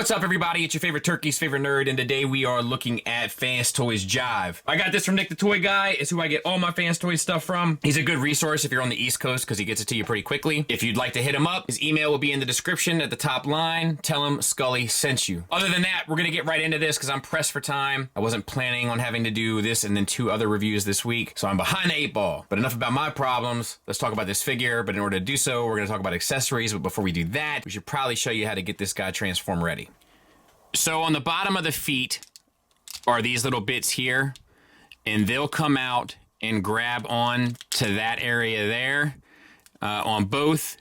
What's up, everybody? It's your favorite turkey's favorite nerd, and today we are looking at Fanstoys Jive. I got this from Nick the Toy Guy. It's who I get all my Fanstoys stuff from. He's a good resource if you're on the East Coast because he gets it to you pretty quickly. If you'd like to hit him up, his email will be in the description at the top line. Tell him Skully sent you. Other than that, we're going to get right into this because I'm pressed for time. I wasn't planning on having to do this and then 2 other reviews this week, so I'm behind the 8 ball. But enough about my problems. Let's talk about this figure, but in order to do so, we're going to talk about accessories. But before we do that, we should probably show you how to get this guy transform ready. So on the bottom of the feet are these little bits here, and they'll come out and grab on to that area there on both.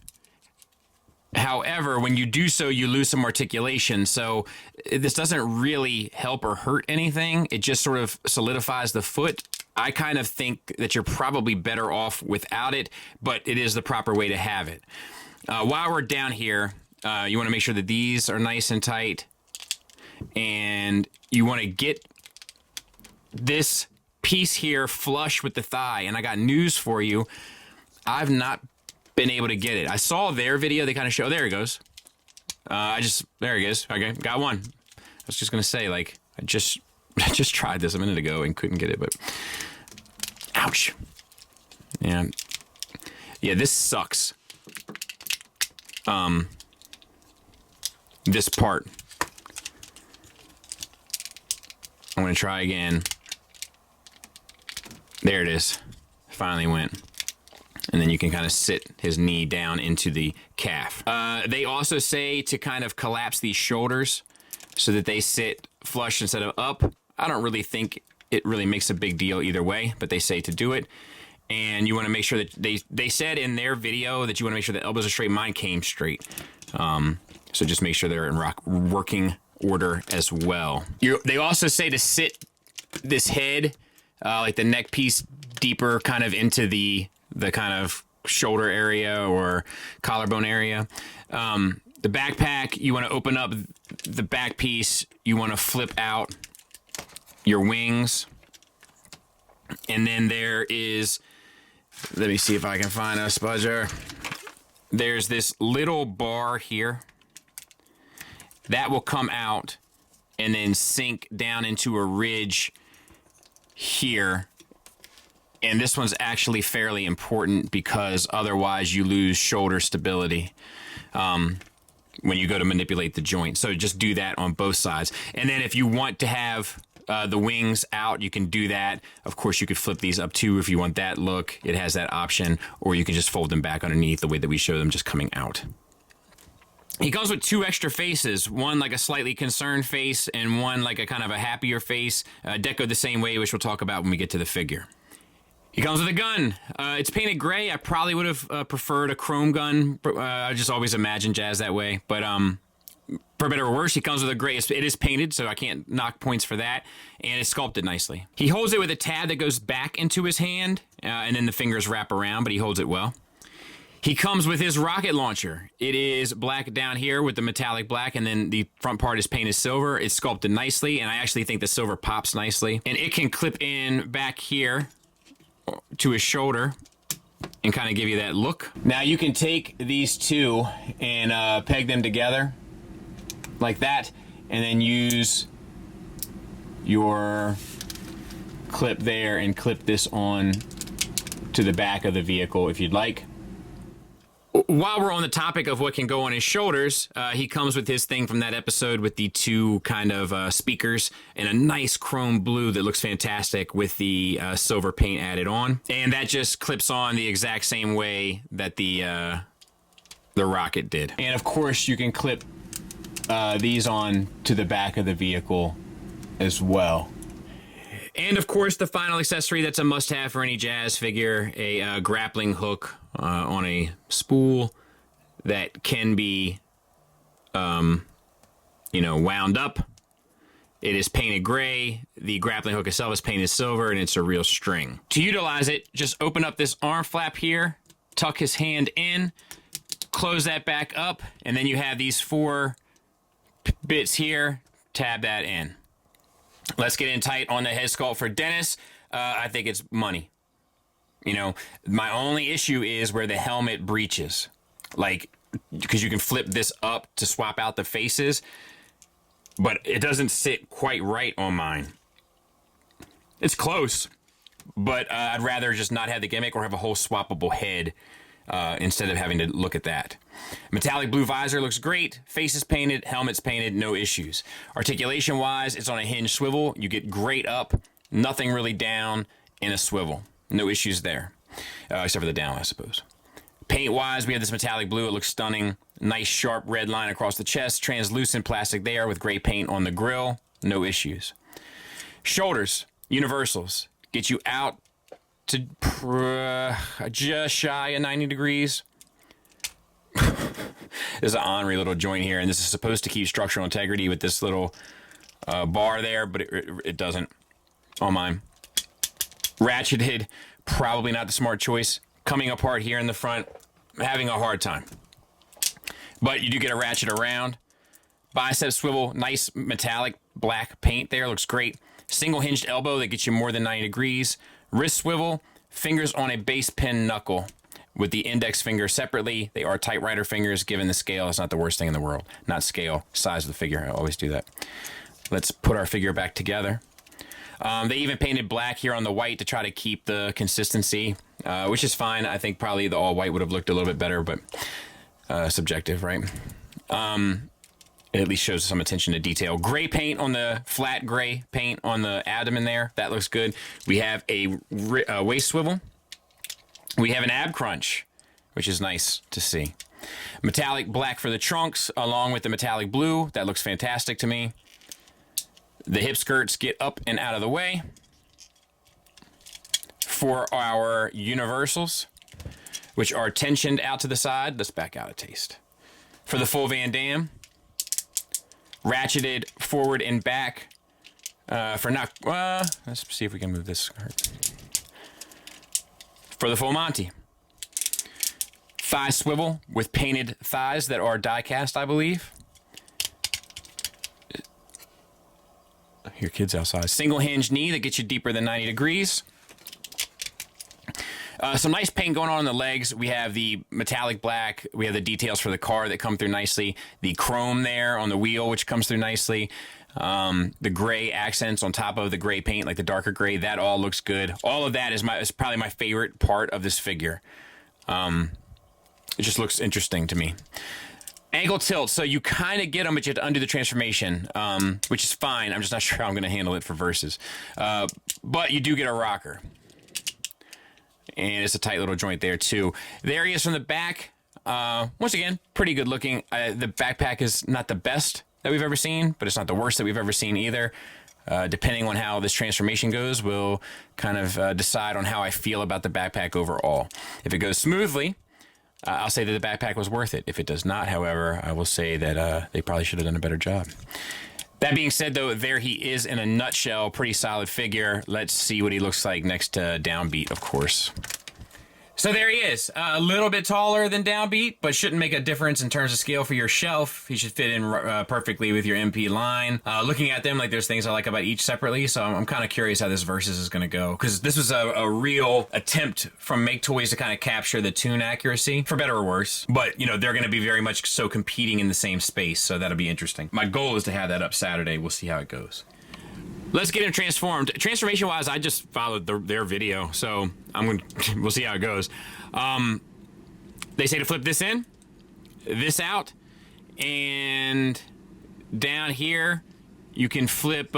However, when you do so, you lose some articulation. So this doesn't really help or hurt anything. It just sort of solidifies the foot. I kind of think that you're probably better off without it, but it is the proper way to have it. While we're down here, you want to make sure that these are nice and tight. And you want to get this piece here flush with the thigh. And I got news for you. I've not been able to get it. I saw their video. They kind of show. There it goes. There it is. Okay, got one. I was just gonna say, like, I just tried this a minute ago and couldn't get it, but ouch. Yeah, this sucks. This part. I'm going to try again. There it is. Finally went. And then you can kind of sit his knee down into the calf. They also say to kind of collapse these shoulders so that they sit flush instead of up. I don't really think it really makes a big deal either way, but they say to do it. And you want to make sure that they said in their video that you want to make sure the elbows are straight. Mine came straight. So just make sure they're in working order as well. They also say to sit this head, like the neck piece, deeper kind of into the kind of shoulder area or collarbone area. The backpack, you want to open up the back piece. You want to flip out your wings. And then there is, let me see if I can find a spudger. There's this little bar here that will come out and then sink down into a ridge here. And this one's actually fairly important because otherwise you lose shoulder stability when you go to manipulate the joint. So just do that on both sides. And then if you want to have the wings out, you can do that. Of course, you could flip these up too if you want that look. It has that option. Or you can just fold them back underneath the way that we show them just coming out. He comes with 2 extra faces, one like a slightly concerned face and one like a kind of a happier face, decoed the same way, which we'll talk about when we get to the figure. He comes with a gun. It's painted gray. I probably would have preferred a chrome gun. I just always imagined Jazz that way. But for better or worse, he comes with a gray. It is painted, so I can't knock points for that. And it's sculpted nicely. He holds it with a tab that goes back into his hand, and then the fingers wrap around, but he holds it well. He comes with his rocket launcher. It is black down here with the metallic black, and then the front part is painted silver. It's sculpted nicely, and I actually think the silver pops nicely. And it can clip in back here to his shoulder and kind of give you that look. Now you can take these 2 and peg them together like that, and then use your clip there and clip this on to the back of the vehicle if you'd like. While we're on the topic of what can go on his shoulders, he comes with his thing from that episode with the 2 kind of speakers and a nice chrome blue that looks fantastic with the silver paint added on. And that just clips on the exact same way that the rocket did. And of course, you can clip these on to the back of the vehicle as well. And of course, the final accessory that's a must-have for any Jazz figure, a grappling hook on a spool that can be, wound up. It is painted gray. The grappling hook itself is painted silver, and it's a real string. To utilize it, just open up this arm flap here, tuck his hand in, close that back up, and then you have these 4 bits here. Tab that in. Let's get in tight on the head sculpt for Dennis. I think it's money. You know, my only issue is where the helmet breaches. Like, because you can flip this up to swap out the faces. but it doesn't sit quite right on mine. It's close, but I'd rather just not have the gimmick or have a whole swappable head instead of having to look at that. Metallic blue visor looks great. Face is painted, helmet's painted, no issues. Articulation-wise, it's on a hinge swivel. You get great up, nothing really down, in a swivel. No issues there, except for the down, I suppose. Paint-wise, we have this metallic blue. It looks stunning. Nice sharp red line across the chest. Translucent plastic there with gray paint on the grill. No issues. Shoulders, universals. Get you out to just shy of 90 degrees. There's an ornery little joint here, and this is supposed to keep structural integrity with this little bar there, but it doesn't on mine. Ratcheted, probably not the smart choice. Coming apart here in the front, having a hard time. But you do get a ratchet around. Bicep swivel, nice metallic black paint there, looks great. Single hinged elbow that gets you more than 90 degrees. Wrist swivel, fingers on a base pin knuckle with the index finger separately. They are typewriter fingers. Given the scale, it's not the worst thing in the world. Not scale, size of the figure. I always do that. Let's put our figure back together. They even painted black here on the white to try to keep the consistency, which is fine. I think probably the all white would have looked a little bit better, but subjective, right? It at least shows some attention to detail. Gray paint on the flat gray paint on the abdomen there. That looks good. We have a waist swivel. We have an ab crunch, which is nice to see. Metallic black for the trunks along with the metallic blue. That looks fantastic to me. The hip skirts get up and out of the way. For our universals, which are tensioned out to the side. Let's back out a taste. For the full Van Damme, ratcheted forward and back for not, let's see if we can move this skirt. For the full Monty, thigh swivel with painted thighs that are die cast, I believe. Your kids outside. Single hinge knee that gets you deeper than 90 degrees. Some nice paint going on the legs. We have the metallic black. We have the details for the car that come through nicely. The chrome there on the wheel, which comes through nicely. The gray accents on top of the gray paint, like the darker gray. That all looks good. All of that is probably my favorite part of this figure. It just looks interesting to me. Ankle tilt. So you kind of get them, but you have to undo the transformation, which is fine. I'm just not sure how I'm going to handle it for versus. But you do get a rocker. And it's a tight little joint there, too. There he is from the back. Once again, pretty good looking. The backpack is not the best that we've ever seen, but it's not the worst that we've ever seen either. Depending on how this transformation goes, we'll kind of decide on how I feel about the backpack overall. If it goes smoothly, I'll say that the backpack was worth it. If it does not, however, I will say that they probably should have done a better job. That being said, though, there he is in a nutshell. Pretty solid figure. Let's see what he looks like next to Downbeat, of course. So there he is. A little bit taller than Downbeat, but shouldn't make a difference in terms of scale for your shelf. He should fit in perfectly with your MP line. Looking at them, like there's things I like about each separately, so I'm kind of curious how this versus is going to go. Because this was a real attempt from Make Toys to kind of capture the tune accuracy, for better or worse. But, you know, they're going to be very much so competing in the same space, so that'll be interesting. My goal is to have that up Saturday. We'll see how it goes. Let's get him transformed. Transformation-wise, I just followed their video, so we'll see how it goes. They say to flip this in, this out, and down here, you can flip,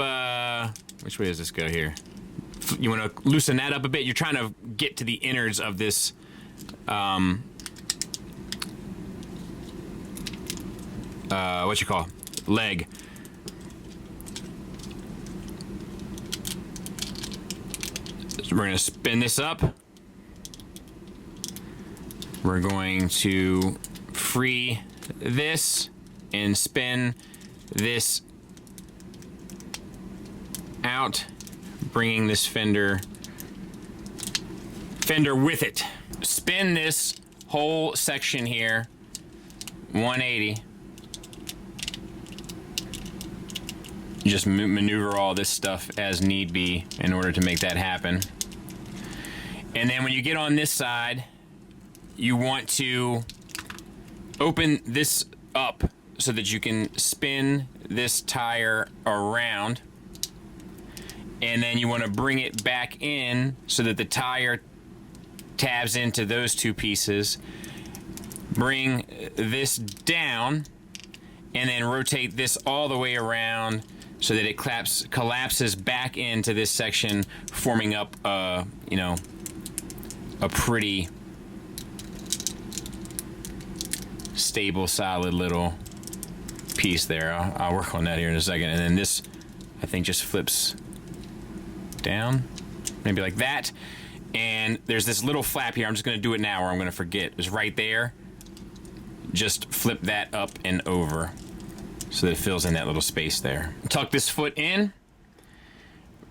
which way does this go here? You want to loosen that up a bit. You're trying to get to the innards of this, leg. We're going to spin this up. We're going to free this and spin this out, bringing this fender with it. Spin this whole section here 180. Just maneuver all this stuff as need be in order to make that happen. And then when you get on this side, you want to open this up so that you can spin this tire around, and then you want to bring it back in so that the tire tabs into those two pieces. Bring this down and then rotate this all the way around so that it collapses back into this section, forming up you know, a pretty stable, solid little piece there. I'll work on that here in a second. And then this, I think, just flips down, maybe like that. And there's this little flap here. I'm just going to do it now or I'm going to forget. It's right there. Just flip that up and over so that it fills in that little space there. Tuck this foot in.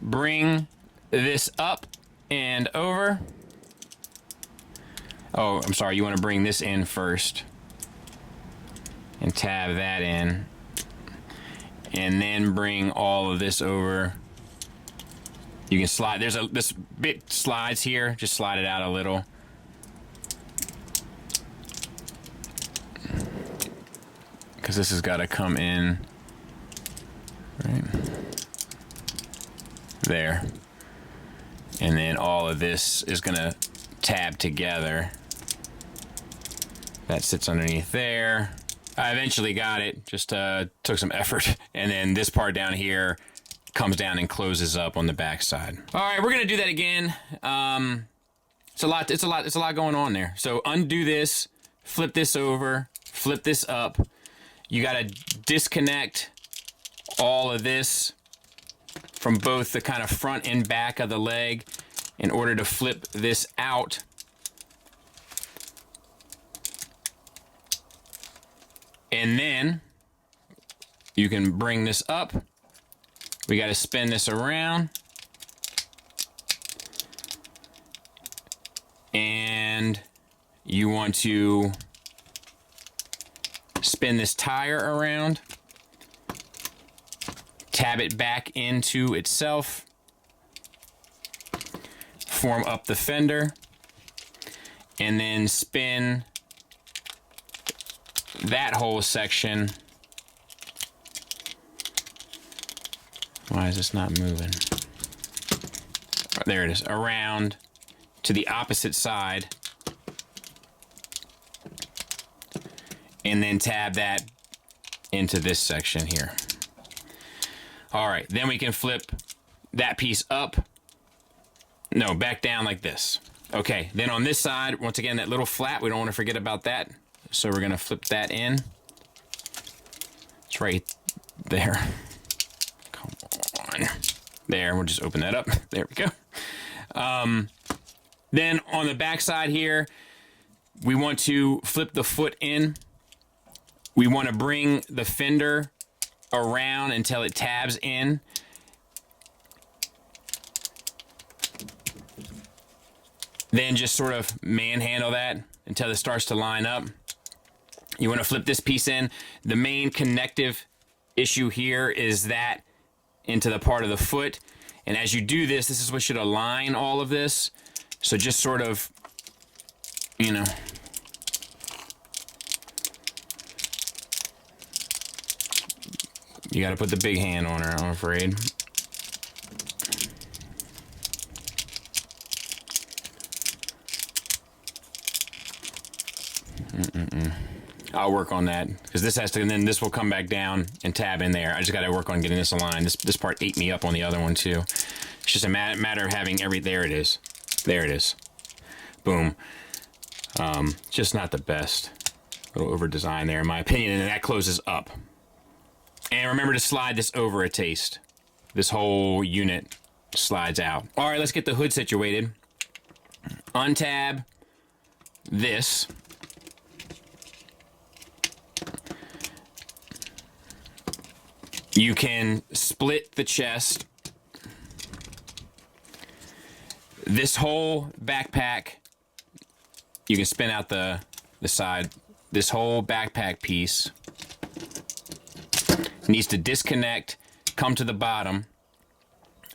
Bring this up and over. Oh, I'm sorry. You want to bring this in first and tab that in. And then bring all of this over. You can slide. This bit slides here. Just slide it out a little. Because this has got to come in right there. And then all of this is going to tab together. That sits underneath there. I eventually got it. Just took some effort. And then this part down here comes down and closes up on the back side. All right, we're going to do that again. It's a lot going on there. So undo this, flip this over, flip this up. You got to disconnect all of this from both the kind of front and back of the leg in order to flip this out. And then you can bring this up. We got to spin this around. And you want to spin this tire around, tab it back into itself, form up the fender, and then spin that whole section. Why is this not moving? There it is, around to the opposite side. And then tab that into this section here. All right, then we can flip that piece up. No, back down like this. Okay, then on this side, once again, that little flap, we don't want to forget about that. So we're gonna flip that in. It's right there. Come on. There, we'll just open that up. There we go. Then on the back side here, we want to flip the foot in. We want to bring the fender around until it tabs in. Then just sort of manhandle that until it starts to line up. You want to flip this piece in. The main connective issue here is that into the part of the foot. And as you do this, this is what should align all of this. So just sort of, you know, you got to put the big hand on her, I'm afraid. I'll work on that because this has to, and then this will come back down and tab in there. I just got to work on getting this aligned. This part ate me up on the other one too. It's just a matter of having there it is. There it is. Boom. Just not the best. A little over design there in my opinion, and that closes up. And remember to slide this over a taste. This whole unit slides out. All right, let's get the hood situated. Untab this. You can split the chest. This whole backpack, you can spin out the side. This whole backpack piece needs to disconnect, come to the bottom.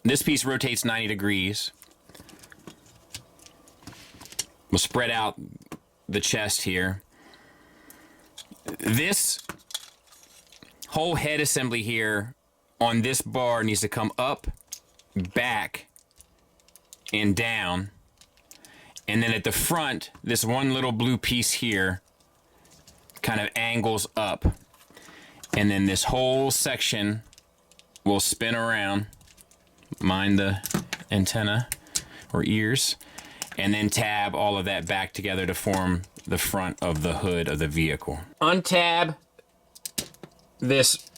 This piece rotates 90 degrees. We'll spread out the chest here. This whole head assembly here on this bar needs to come up, back, and down. And then at the front, this one little blue piece here kind of angles up. And then this whole section will spin around, mind the antenna or ears, and then tab all of that back together to form the front of the hood of the vehicle. Untab this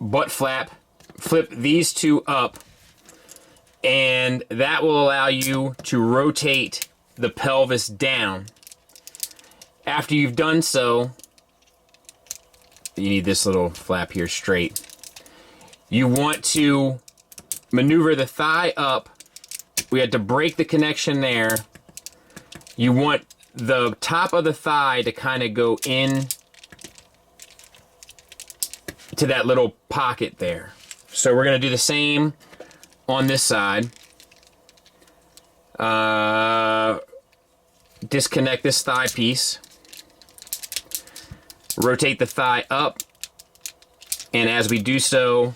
butt flap, flip these two up, and that will allow you to rotate the pelvis down. After you've done so, you need this little flap here straight. You want to maneuver the thigh up. We had to break the connection there. You want the top of the thigh to kind of go in to that little pocket there. So we're going to do the same on this side. Disconnect this thigh piece. Rotate the thigh up. And as we do so,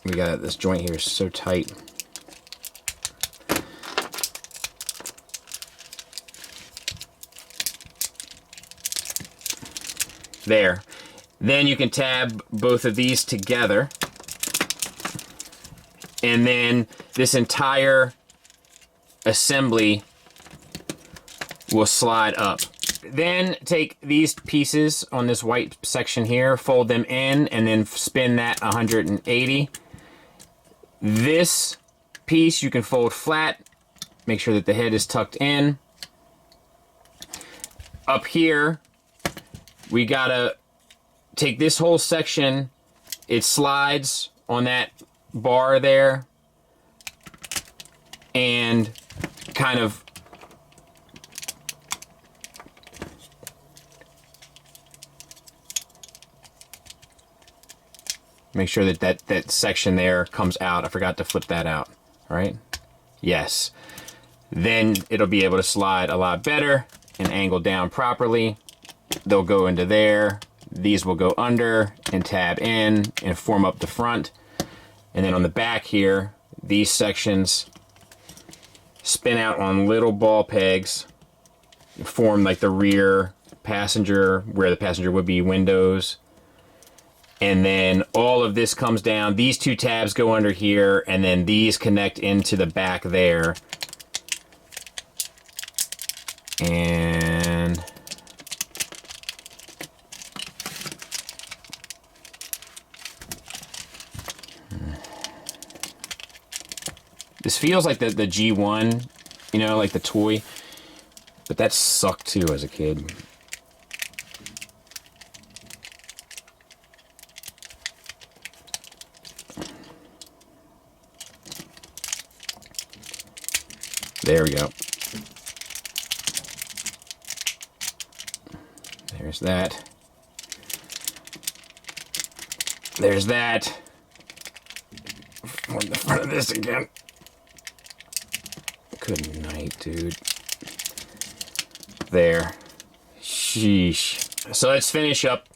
we got this joint here is so tight. There. Then you can tab both of these together. And then this entire assembly will slide up. Then take these pieces on this white section here, fold them in, and then spin that 180. This piece you can fold flat, make sure that the head is tucked in. Up here, we gotta take this whole section, it slides on that bar there, and kind of make sure that that section there comes out. I forgot to flip that out, all right? Yes. Then it'll be able to slide a lot better and angle down properly. They'll go into there. These will go under and tab in and form up the front. And then on the back here, these sections spin out on little ball pegs, form like the rear passenger, where the passenger would be windows. And then all of this comes down. These two tabs go under here, and then these connect into the back there. And this feels like the G1, you know, like the toy, but that sucked too as a kid. There we go. There's that. There's that. On the front of this again. Good night, dude. There. Sheesh. So let's finish up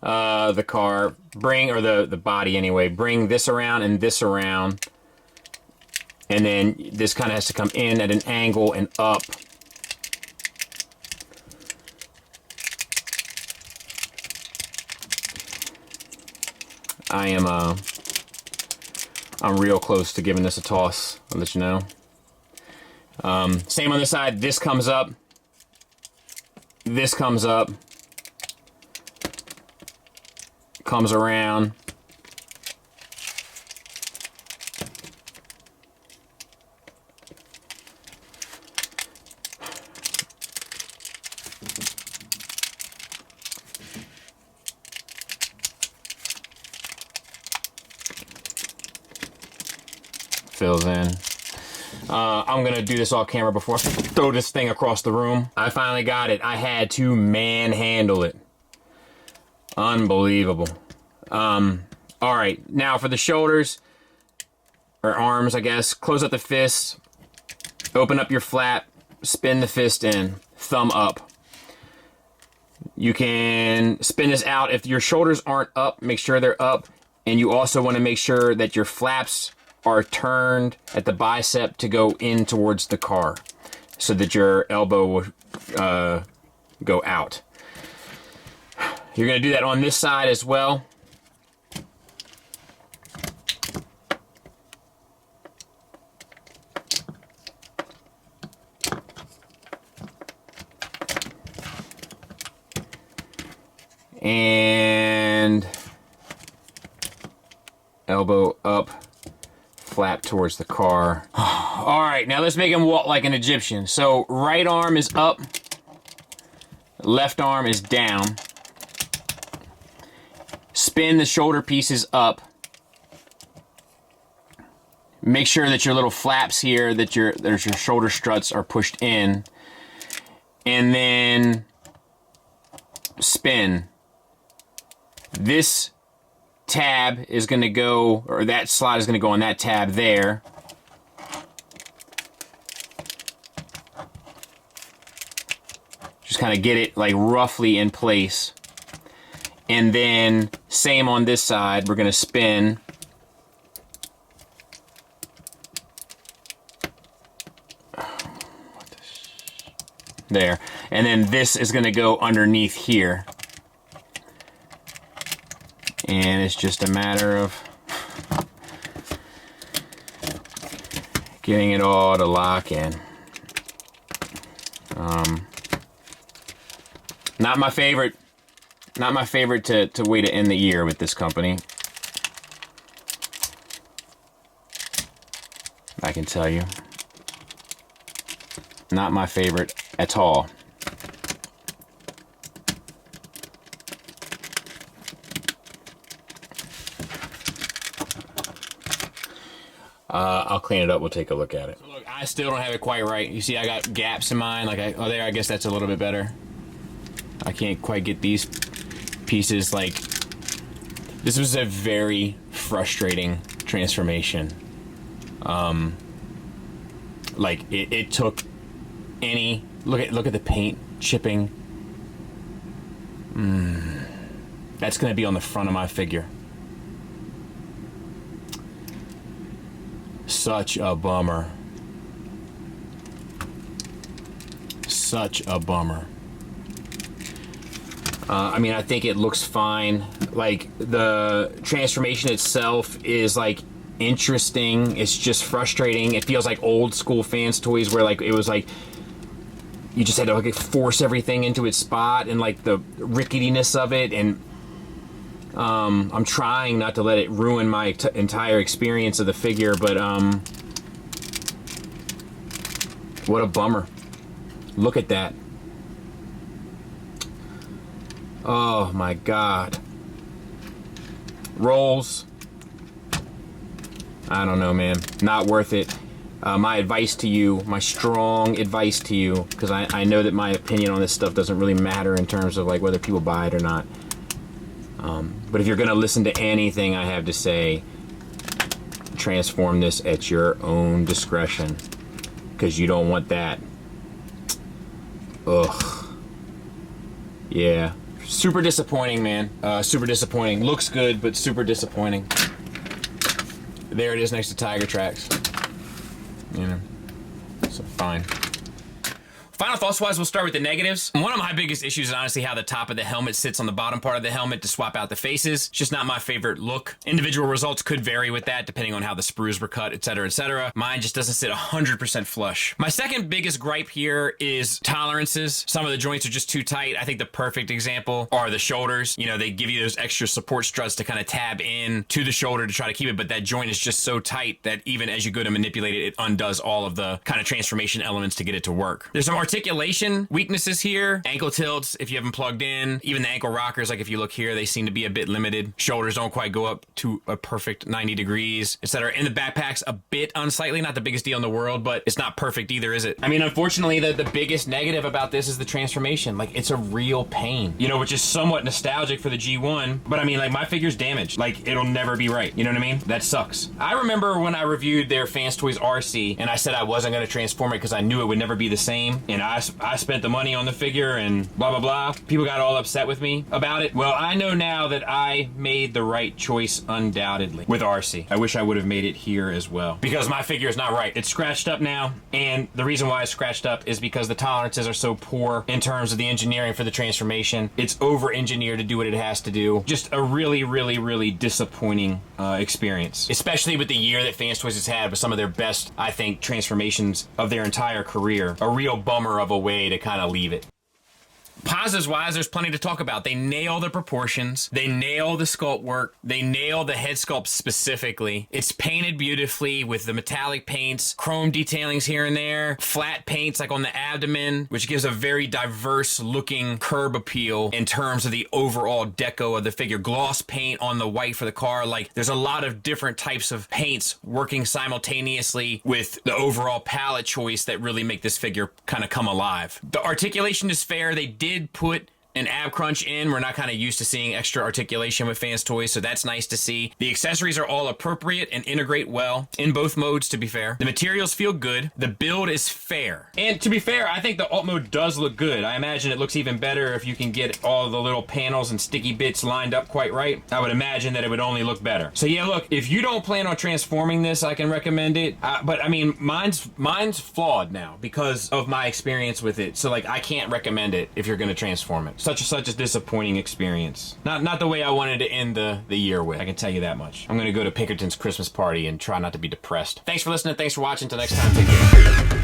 the car. Bring, or the body anyway. Bring this around and this around. And then this kind of has to come in at an angle and up. I'm real close to giving this a toss. I'll let you know. Same on this side. This comes up. This comes up. Comes around. Fills in. I'm gonna do this off camera before I throw this thing across the room. I finally got it. I had to manhandle it. Unbelievable. All right, now for the shoulders, or arms, I guess. Close up the fist, open up your flap, spin the fist in, thumb up. You can spin this out. If your shoulders aren't up, make sure they're up. And you also want to make sure that your flaps are turned at the bicep to go in towards the car so that your elbow will go out. You're going to do that on this side as well. And elbow up, flap towards the car. All right, now let's make him walk like an Egyptian. So right arm is up, left arm is down. Spin the shoulder pieces up. Make sure that your little flaps here, that your shoulder struts are pushed in. And then spin. This tab is going to go, or that slot is going to go on that tab there. Just kind of get it like roughly in place. And then same on this side, we're going to spin. There. And then this is going to go underneath here. And it's just a matter of getting it all to lock in. Not my favorite to way to end the year with this company. I can tell you. Not my favorite at all. I'll clean it up. We'll take a look at it. So look, I still don't have it quite right. You see, I got gaps in mine. Like, oh, there. I guess that's a little bit better. I can't quite get these pieces. Like, this was a very frustrating transformation. Like, it took any look at the paint chipping. That's gonna be on the front of my figure. Such a bummer. Such a bummer. I mean, I think it looks fine. Like, the transformation itself is like interesting. It's just frustrating. It feels like old school Fanstoys where like it was like you just had to like force everything into its spot, and like the ricketiness of it. And I'm trying not to let it ruin my entire experience of the figure, but what a bummer. Look at that. Oh my God. Rolls. I don't know, man. Not worth it. My advice to you, my strong advice to you, because I know that my opinion on this stuff doesn't really matter in terms of like whether people buy it or not. But if you're gonna listen to anything I have to say, transform this at your own discretion, because you don't want that. Ugh. Yeah. Super disappointing, man. Super disappointing. Looks good, but super disappointing. There it is next to Tiger Tracks. You know, so fine. Final thoughts wise, we'll start with the negatives. One of my biggest issues is honestly how the top of the helmet sits on the bottom part of the helmet to swap out the faces. It's just not my favorite look. Individual results could vary with that depending on how the sprues were cut, etc., etc. Mine just doesn't sit 100% flush. My second biggest gripe here is tolerances. Some of the joints are just too tight. I think the perfect example are the shoulders. You know, they give you those extra support struts to kind of tab in to the shoulder to try to keep it, but that joint is just so tight that even as you go to manipulate it, it undoes all of the kind of transformation elements to get it to work. There's some articulation weaknesses here. Ankle tilts, if you haven't plugged in. Even the ankle rockers, like if you look here, they seem to be a bit limited. Shoulders don't quite go up to a perfect 90 degrees, etc. And the backpack's a bit unsightly. Not the biggest deal in the world, but it's not perfect either, is it? I mean, unfortunately, the biggest negative about this is the transformation. Like, it's a real pain, you know, which is somewhat nostalgic for the G1. But I mean, like, my figure's damaged. Like, it'll never be right. You know what I mean? That sucks. I remember when I reviewed their Fanstoys RC, and I said I wasn't going to transform it because I knew it would never be the same. And and I spent the money on the figure and blah, blah, blah. People got all upset with me about it. Well, I know now that I made the right choice undoubtedly with RC. I wish I would have made it here as well because my figure is not right. It's scratched up now, and the reason why it's scratched up is because the tolerances are so poor in terms of the engineering for the transformation. It's over-engineered to do what it has to do. Just a really, really, really disappointing experience, especially with the year that Fanstoys has had with some of their best, I think, transformations of their entire career. A real bummer of a way to kind of leave it. Positives wise, there's plenty to talk about. They nail the proportions. They nail the sculpt work. They nail the head sculpt specifically. It's painted beautifully with the metallic paints, chrome detailings here and there, flat paints like on the abdomen, which gives a very diverse looking curb appeal in terms of the overall deco of the figure. Gloss paint on the white for the car. Like, there's a lot of different types of paints working simultaneously with the overall palette choice that really make this figure kind of come alive. The articulation is fair. They did put an ab crunch in. We're not kind of used to seeing extra articulation with Fanstoys, so that's nice to see. The accessories are all appropriate and integrate well in both modes, to be fair. The materials feel good. The build is fair. And to be fair, I think the alt mode does look good. I imagine it looks even better if you can get all the little panels and sticky bits lined up quite right. I would imagine that it would only look better. So yeah, look, if you don't plan on transforming this, I can recommend it. But I mean, mine's flawed now because of my experience with it. So like, I can't recommend it if you're going to transform it. Such a disappointing experience. Not the way I wanted to end the year with. I can tell you that much. I'm gonna go to Pinkerton's Christmas party and try not to be depressed. Thanks for listening. Thanks for watching. Until next time, take care.